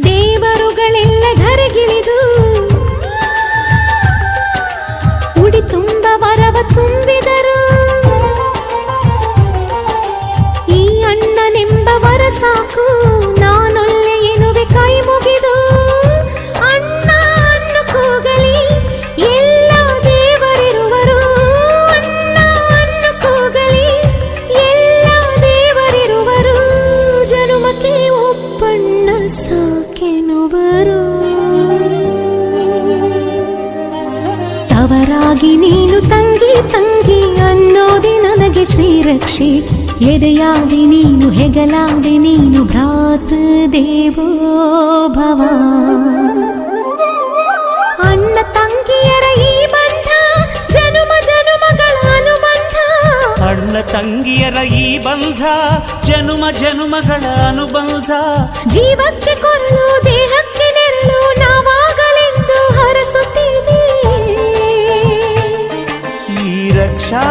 ದೇವರುಗಳೆಲ್ಲ ಧರೆಗಿಳಿದು ಉಡಿ ತುಂಬ ವರವ ತುಂಬಿದರು. ಈ ಅಣ್ಣನೆಂಬ ವರ ಸಾಕು, ನಾನೊಲ್ಲೆ ಎನ್ನುವೆ ಕೈ ಮುಗಿದು. ಅಣ್ಣ ಅನ್ನು ಕೂಗಲಿ ಎಲ್ಲ ದೇವರಿರುವರು, ಅಣ್ಣ ಅನ್ನು ಕೂಗಲಿ ಎಲ್ಲ ದೇವರಿರುವರು. ಜನುಮಕ್ಕೆ ಒಬ್ಬಣ್ಣ ಸಾಕೆನುವರು. ತವರಾಗಿ ನೀನು ತಂಗಿ ತಂಗಿ ಅನ್ನೋದೆ ನನಗೆ ಶ್ರೀರಕ್ಷೆ. ಎದೆಯಾದಿ ನೀನು ಹೆಗಲಾದೆ ನೀನು ಭ್ರಾತೃದೇವೋ ಭವ. ಅಣ್ಣ ತಂಗಿಯರ ಈ ಬಂಧ ಜನುಮ ಜನುಮಗಳ ಅನುಬಂಧ. ಅಣ್ಣ ತಂಗಿಯರ ಈ ಬಂಧ ಜನುಮ ಜನುಮಗಳ ಅನುಬಂಧ. ಜೀವಕ್ಕೆ ಕೊರಳು ದೇಹಕ್ಕೆ ನೆರಳು ನಾವಾಗಲೆಂದು ಹರಸುತ್ತೀವಿ. ಈ ರಕ್ಷಾ